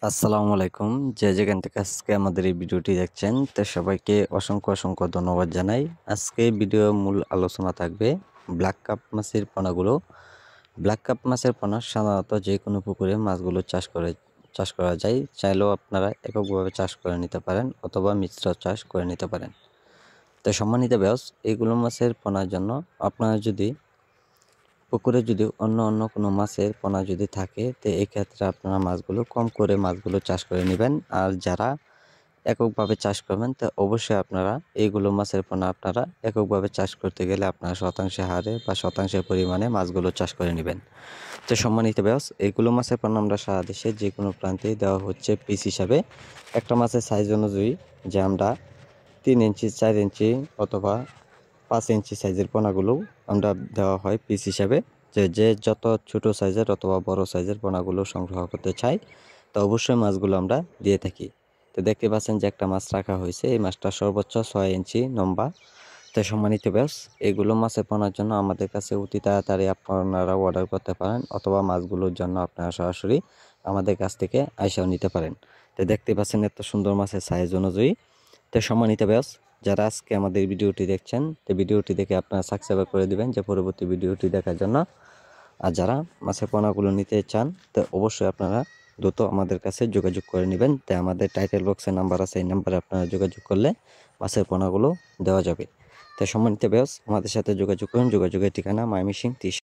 আসসালামু আলাইকুম। যে যেখান থেকে আজকে আমাদের এই ভিডিওটি দেখছেন তো সবাইকে অসংখ্য অসংখ্য ধন্যবাদ জানাই। আজকে ভিডিও মূল আলোচনা থাকবে ব্ল্যাক কাপ মাছের পোনাগুলো। ব্ল্যাক কাপ মাছের পোনা সাধারণত যে কোনো পুকুরে মাছগুলো চাষ করা যায়। চাইলেও আপনারা এককভাবে চাষ করে নিতে পারেন অথবা মিশ্র চাষ করে নিতে পারেন। তো সম্মানিত ভিউয়ার্স, এইগুলো মাছের পোনার জন্য আপনারা যদি পুকুরে যদি অন্য কোনো মাছের পোনা যদি থাকে তো এই ক্ষেত্রে আপনারা মাছগুলো চাষ করে নেবেন। আর যারা এককভাবে চাষ করবেন তো অবশ্যই আপনারা এইগুলো মাছের পোনা আপনারা এককভাবে চাষ করতে গেলে আপনারা শতাংশে হারে বা শতাংশের পরিমাণে মাছগুলো চাষ করে নেবেন। তো সম্মানিত ভিউয়ার্স, এইগুলো মাছের পোনা আমরা সারা দেশে যে কোনো প্রান্তেই দেওয়া হচ্ছে পিস হিসাবে। একটা মাছের সাইজ অনুযায়ী যে আমরা 3 ইঞ্চি 4 ইঞ্চি অথবা 5 ইঞ্চি সাইজের পোনাগুলো আমরা দেওয়া হয় পিস হিসাবে। যে যত ছোট সাইজের অথবা বড় সাইজের পোনাগুলো সংগ্রহ করতে চাই তো অবশ্যই মাছগুলো আমরা দিয়ে থাকি। তো দেখতে পাচ্ছেন যে একটা মাছ রাখা হয়েছে, এই মাছটা সর্বোচ্চ 6 ইঞ্চি লম্বা। তো সম্মানিত ব্যাস, এগুলো মাছের পোনার জন্য আমাদের কাছে অতি তাড়াতাড়ি আপনারা অর্ডার করতে পারেন অথবা মাছগুলোর জন্য আপনারা সরাসরি আমাদের কাছ থেকে আইসাও নিতে পারেন। তো দেখতে পাচ্ছেন এত সুন্দর মাছের সাইজ অনুযায়ী। তো সম্মানিত ব্যাস, যারা আজকে আমাদের ভিডিওটি দেখছেন তো ভিডিওটি দেখে আপনারা সাবস্ক্রাইব করে দিবেন যে পরবর্তী ভিডিওটি দেখার জন্য। আর যারা মাছের পোনাগুলো নিতে চান তো অবশ্যই আপনারা দ্রুত আমাদের কাছে যোগাযোগ করে নেবেন। তাই আমাদের টাইটেল বক্সে নাম্বার আছে, এই নাম্বারে আপনারা যোগাযোগ করলে মাছের পোনাগুলো দেওয়া যাবে। তাই সম্মানিত ব্যাস, আমাদের সাথে যোগাযোগ করুন। যোগাযোগের ঠিকানা ময়মনসিংহ 30।